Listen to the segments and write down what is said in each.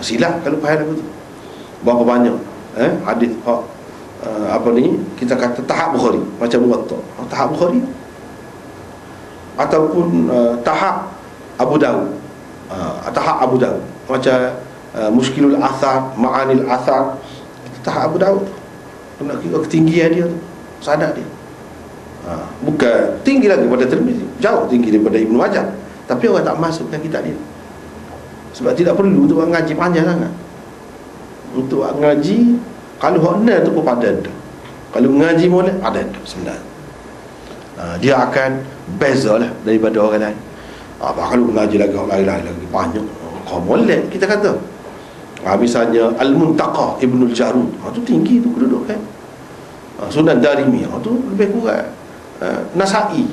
Silap kalau faham aku tu. Berapa banyak hadis kita kata tahap Bukhari, macam Muwatta, tahap Bukhari, ataupun tahap Abu Dawud, tahap Abu Dawud, macam Mushkilul Athar, Ma'anil Athar, tahap Abu Dawud. Nak kira ketinggian dia tu, sadar dia. Bukan tinggi lagi pada Tirmizi, jauh tinggi daripada Ibnu Majah, tapi orang tak masukkan kitab dia. Sebab tidak perlu untuk orang ngaji panjang sangat. Untuk orang ngaji, kalau hak benar tu pun pada ada. Kalau ngaji boleh ada sebenarnya. Dia akan beza lah daripada orang lain. Kalau ngaji lagi orang lain lagi banyak, kau boleh kita kata. Misalnya Al-Muntaqa Ibnul Jarud, tu tinggi tu kedudukan. Sunan Darimi, tu lebih kurang. Nasa'i,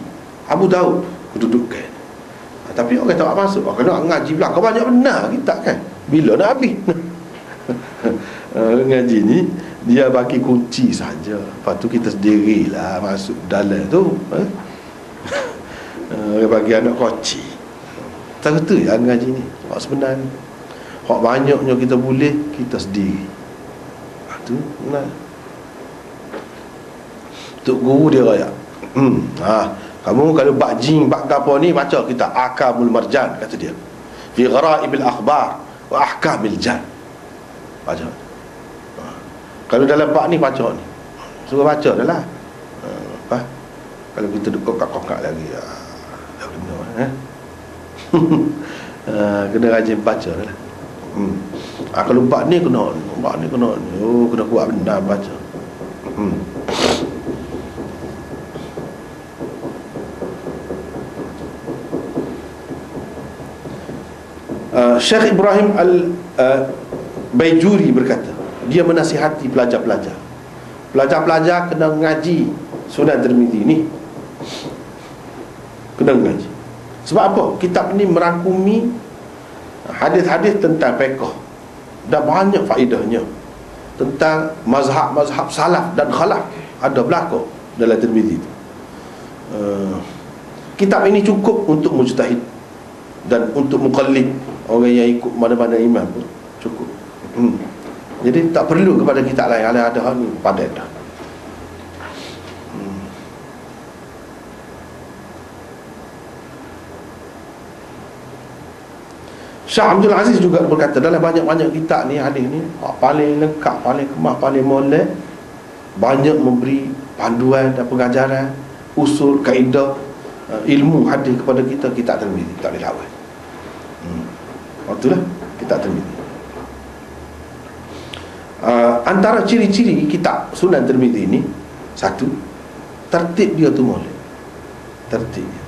Abu Daud kedudukan. Tapi orang tak masuk. Kena ngaji belakang banyak benar kita kan. Bila nak habis? Ngaji ni dia bagi kunci saja. Lepas tu kita sendirilah masuk dalam tu. Dia bagi anak kunci. Tak kata ya ngaji ni. Hak sebenarnya. Hak banyaknya kita boleh, kita sendiri. Tu benar. Tok guru dia raya. Kamu kalau bak jin, bak gapo ni baca kita Akamul Marjan, kata dia. Fi Ghara'ibil Akhbar wa Ahkamil Jan. Baca. Kalau dalam bak ni baca ni. Suruh baca dah lah. Kalau kita duduk kokak-kokak lagi dah kena kena rajin baca dah lah. Kalau bak ni kena kena kuat benar baca. Syekh Ibrahim Al-Baijuri berkata, dia menasihati pelajar-pelajar kena ngaji Sunan Tirmizi ni, kena ngaji. Sebab apa? Kitab ni merangkumi hadis-hadis tentang fiqh dan banyak faedahnya, tentang mazhab-mazhab salaf dan khalaf ada belakang dalam Tirmizi tu. Kitab ini cukup untuk mujtahid dan untuk muqallid, orang yang ikut mana-mana imam pun cukup. Jadi tak perlu kepada kitab lain. Ada ni padat dah. Syekh Abdul Aziz juga berkata, dalam banyak-banyak kitab ni, hadis ni paling lengkap, paling kemas, paling molek, banyak memberi panduan dan pengajaran, usul, kaedah, ilmu hadis kepada kita. Kitab Tirmizi tak boleh lawan. Itulah kitab Tirmizi. Antara ciri-ciri kitab Sunan Tirmizi ini, satu, tertib dia tu molek, tertib dia,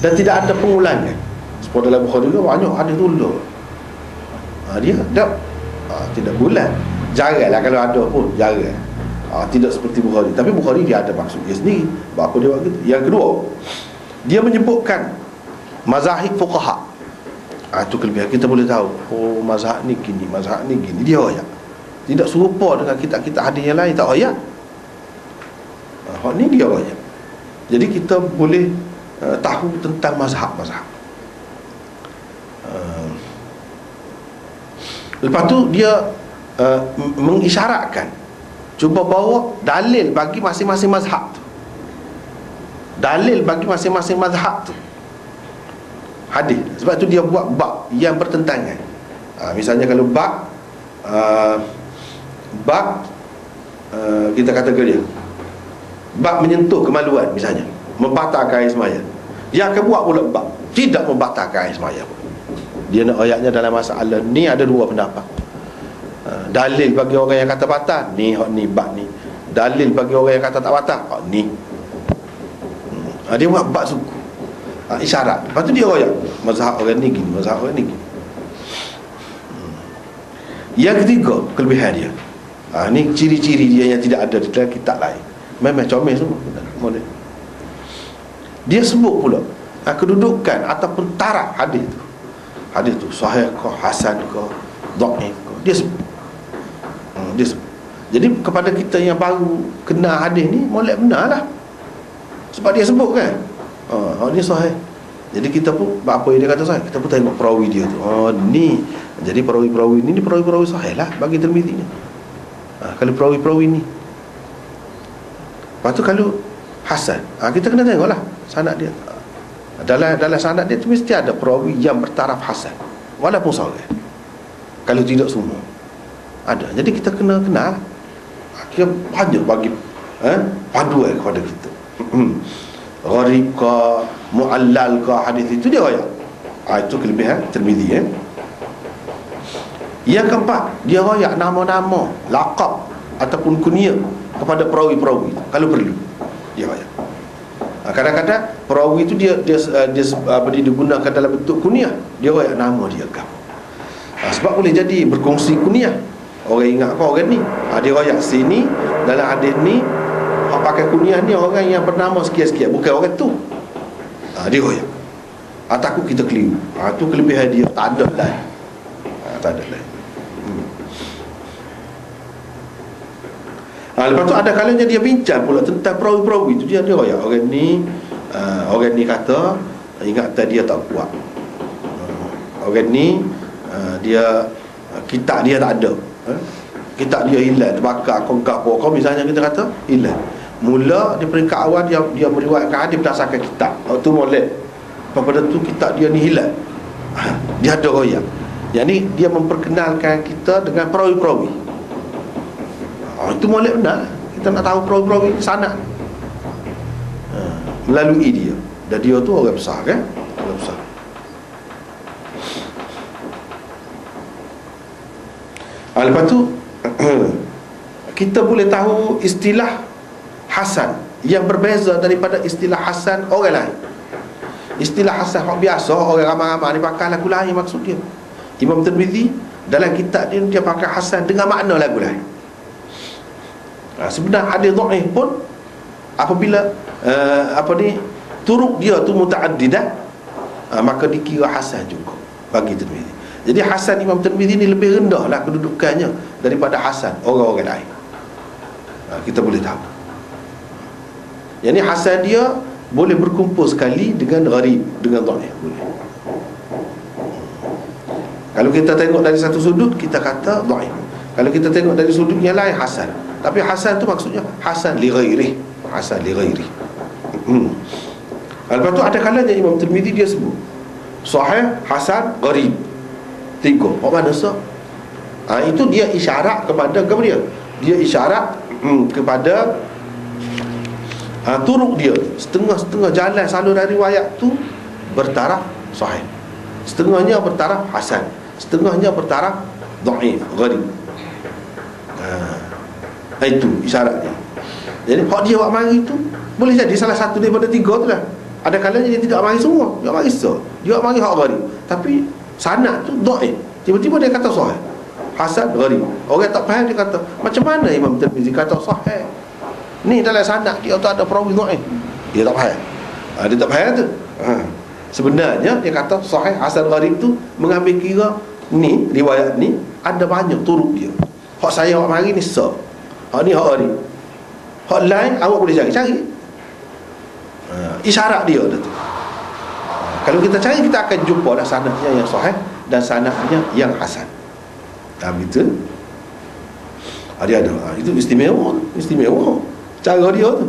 dan tidak ada pengulangan. Seperti dalam Bukhari juga banyak hadis dulu. Dia tak tidak bulan, jaranglah kalau ada pun, jarang. Tidak seperti Bukhari. Tapi Bukhari dia ada maksud dia sendiri. Apa dia buat gitu. Yang kedua, dia menyebutkan mazahib fuqaha. Itu kelebihan. Kita boleh tahu, oh mazhab ni gini, mazhab ni gini. Dia ayat. Tidak serupa dengan kitab-kitab hadis yang lain, tak ayat. Ni dia ayat. Jadi kita boleh tahu tentang mazhab-mazhab. Lepas tu dia mengisyaratkan, cuba bawa dalil bagi masing-masing mazhab tu. Dalil bagi masing-masing mazhab tu hadis. Sebab tu dia buat bab yang bertentangan. Misalnya kalau bab kita kata dia bab menyentuh kemaluan, misalnya membatalkan air sembahyang, dia akan buat pula bab tidak membatalkan air sembahyang. Dia nak ayatnya dalam masalah ni ada dua pendapat. Dalil bagi orang yang kata batal ni, hak ni bab ni. Dalil bagi orang yang kata tak batal, hak ni. Dia buat bab suku, isyarat. Lepas tu dia ayat mazhab orang ni gini, mazhab orang ni gini. Yang ketiga, kelebihan dia, ni ciri-ciri dia yang tidak ada di dalam kitab lain. Memang comel semua. Boleh. Dia sebut pula kedudukan ataupun taraf hadis tu. Hadis tu sahih ke, hasan ke, dhaif ke, dia sebut. Dia sebut. Jadi kepada kita yang baru kenal hadis ni, molek benar lah. Sebab dia sebut kan, ni sahih, Jadi kita pun apa yang dia kata sahih, kita pun tengok perawi dia tu. Oh ni, jadi perawi-perawi ni perawi-perawi sahih lah bagi Tirmizi ni. Kalau perawi-perawi ni. Lepas tu kalau hasan, kita kena tengoklah sanad dia. Dalam sanad dia tu mesti ada perawi yang bertaraf hasan, walaupun seorang. Kalau tidak semua ada. Jadi kita kena kenal. Dia banyak bagi panduan kepada kita. Gharib ke, mu'allal ke, hadis itu dia royak. Itu kelebihan Tirmizi. Yang keempat, dia royak nama-nama, laqab ataupun kunyah kepada perawi-perawi kalau perlu. Dia royak. Kadang-kadang perawi itu dia digunakan dalam bentuk kunyah. Dia royak nama dia kan. Sebab boleh jadi berkongsi kunyah. Orang ingat kau orang ni, dia royak sini dalam hadis ni. Pakai kunyah ni orang yang bernama sekian-sekian, bukan orang tu. Dia royak. Takut kita keliru. Tu kelebihan dia. Tak ada lain. Tak ada lain. Lepas tu ada kalanya dia bincang pula tentang perawi-perawi tu. Dia royak orang ni kata ingatan dia tak kuat. Orang ni dia kitab dia tak ada. Kitab dia hilang, terbakar, kongkak pokok misalnya kita kata hilang. Mula di peringkat awal dia meriwayatkan hadis berdasarkan kitab. Waktu molek. Pada tu kitab dia ni hilang. Dia ada royak. Yang ni dia memperkenalkan kita dengan perawi-perawi. Itu molek benar. Kita nak tahu perawi-perawi sanad. Melalui dia. Dan dia tu orang besar kan? Orang besar. Lepas tu kita boleh tahu istilah hasan yang berbeza daripada istilah hasan orang lain. Istilah hasan hak biasa orang ramai-ramai ni pakai lagu lain maksud dia. Imam Tirmizi dalam kitab dia pakai hasan dengan makna lagu lain. Sebenarnya hadis dhaif pun apabila turuk dia tu mutaaddidah, maka dikira hasan juga bagi Tirmizi. Jadi hasan Imam Tirmizi ni lebih rendah lah kedudukannya daripada hasan orang-orang lain. Kita boleh tahu. Yang ni hasan dia boleh berkumpul sekali dengan gharib, dengan dhaif boleh. Kalau kita tengok dari satu sudut kita kata dhaif. Kalau kita tengok dari sudut yang lain hasan. Tapi hasan tu maksudnya hasan li ghairi. Hasan li ghairi. Lepas tu ada kalanya Imam Tirmizi dia sebut sahih, hasan, gharib. Tiga. Mana so? Itu dia isyarat kepada dia. Dia isyarat kepada turuk dia. Setengah-setengah jalan saluran riwayat tu bertaraf sahih. Setengahnya bertaraf hasan. Setengahnya bertaraf dhaif, gharib. Itu isyaratnya. Jadi hak dia buat mari tu boleh jadi salah satu daripada tiga tu lah. Ada kalanya dia tidak mari semua. Dia mari so. Dia mari hak gharib. Tapi sanad tu dhaif. Tiba-tiba dia kata sahih, hasan, gharib. Orang tak faham dia kata, macam mana Imam Tirmizi kata sahih? Ni dalam sanad dia tu ada perawi dhaif. Dia tak faham. Dia tak faham tu. Sebenarnya dia kata sahih, hasan, gharib tu mengambil kira ni riwayat ni ada banyak turuk dia. Hak saya hak mari ni sah. Hak ni hak gharib. Hak lain awak boleh cari. Isyarat dia tu. Kalau kita cari kita akan jumpa lah sanadnya yang sahih dan sanadnya yang hasan. Begitu. Dia ada. Itu istimewa cara dia tu.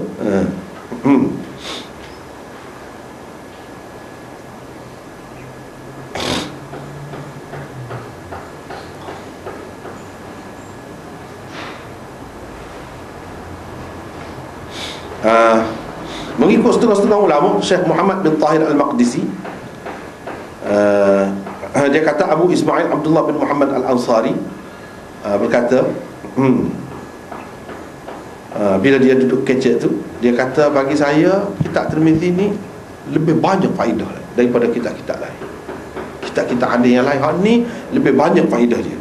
Mengikut setengah-setengah ulama, Syekh Muhammad bin Tahir Al-Maqdisi, dia kata Abu Ismail Abdullah bin Muhammad Al-Ansari berkata, bila dia duduk kecek tu, dia kata bagi saya kitab Tirmizi ni lebih banyak faedah daripada kitab-kitab lain. Kitab-kitab hadis yang lain, hak ni lebih banyak faedah dia,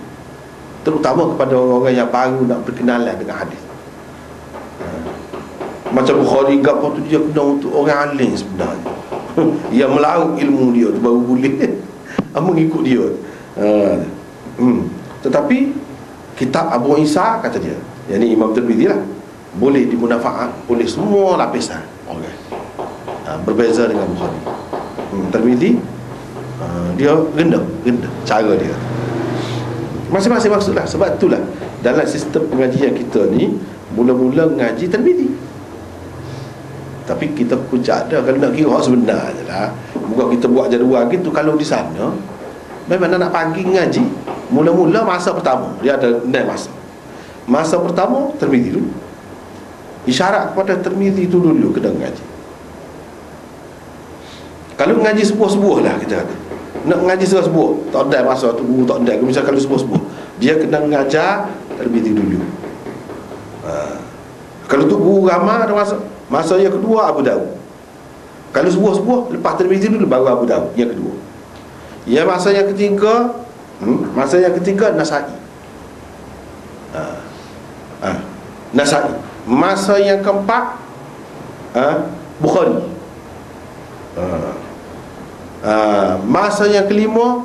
terutama kepada orang-orang yang baru nak berkenalan dengan hadis. Macam Bukhari gapo tu dia kena untuk orang alim sebenarnya. Yang melaut ilmu dia tu baru boleh mengikut dia. Tetapi kitab Abu Isa kata dia, yang ni Imam Tirmizi lah, boleh dimunafaat oleh semua lapisan orang. Berbeza dengan Bukhari. Tirmizi dia rendah cara dia. Masing-masing maksudlah. Sebab itulah dalam sistem pengajian kita ni, mula-mula ngaji Tirmizi, tapi kita kucak dah. Kalau nak kira hak sebenar je lah, bukan kita buat jadual gitu. Kalau di sana memang nak pagi ngaji, mula-mula masa pertama dia ada 6 masa pertama Tirmizi dulu, isyarat kepada Tirmizi itu dulu kena ngaji. Kalau ngaji sebuah-sebuah lah kita kata, nak ngaji sebuah-sebuah, tak ada masa tu guru tak ada. Misalnya kalau sebuah-sebuah, dia kena ngajar Tirmizi dulu. Kalau tu guru ramah ada masa yang kedua Abu Daud. Kalau sebuah-sebuah, lepas Tirmizi dulu baru Abu Daud yang kedua. Ya, masa yang ketiga Nasai. Nasai. Masa yang keempat Bukhari. Masa yang kelima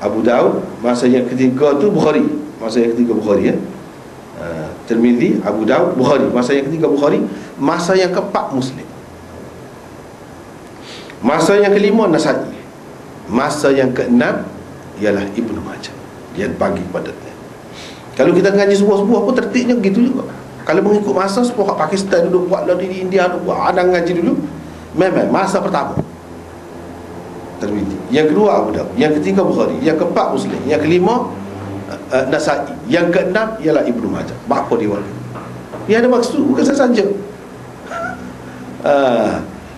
Abu Daud. Masa yang ketiga tu Bukhari. Masa yang ketiga Bukhari, ya. Tirmizi, Abu Daud, Bukhari. Masa yang ketiga Bukhari. Masa yang keempat Muslim. Masa yang kelima Nasai. Masa yang keenam ialah Ibnu Majah. Dia bagi pada dia. Kalau kita ngaji sebuah-sebuah pun tertibnya begitu juga. Kalau mengikut masa, sebuah kat Pakistan dulu buat, lah di India dulu buat, ada ngaji dulu. Memang masa pertama Tirmizi, yang kedua Abu Daud, yang ketiga Bukhari, yang keempat Muslim, yang kelima Nasai, yang keenam ialah Ibnu Majah. Apa dia buat? Dia ada maksud, bukan saja.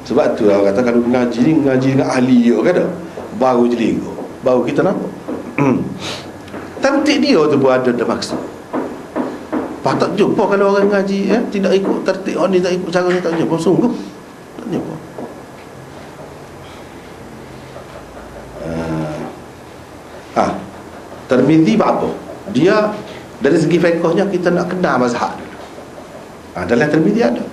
Sebab tu lah kata kalau ngaji ni ngaji dengan ahli dia kata, baru jadi ego, baru kita nampak. Tertib dia tu pun ada maksud. Tak jumpa kalau orang ngaji tidak ikut tertib orang ni, tak ikut cara ni, tak jumpa. Sungguh tak jumpa. Tirmizi apa? Dia dari segi fiqhnya kita nak kenal mazhab dulu. Dalam Tirmizi ada.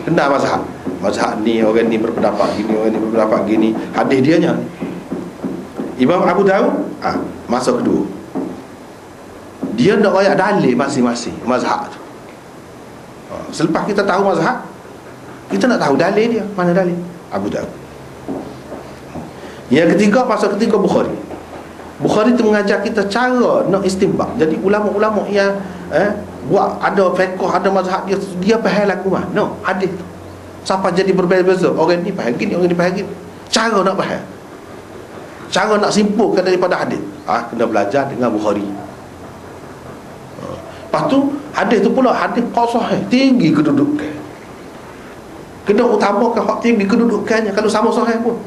Kenal mazhab. Mazhab ni, orang ni berpendapat gini, orang ni berpendapat gini. Hadis dia nya. Imam Abu Daud masa kedua, dia nak royak dalil masing-masing mazhab tu. Selepas kita tahu mazhab, kita nak tahu dalil dia. Mana dalil? Abu Daud. Yang ketiga, masa ketiga Bukhari. Bukhari tu mengajar kita cara nak istinbat. Jadi ulama-ulama yang buat ada fiqh, ada mazhab dia faham lagu mah. No, hadis tu. Siapa jadi berbeza-beza. Orang ni faham gini, orang ni faham gini. Cara nak faham, cara nak simpulkan daripada hadis, kena belajar dengan Bukhari. Lepas tu hadis tu pula hadis sahih, tinggi kedudukan. Kena utamakan hak tinggi kedudukannya. Kalau sama sahih pun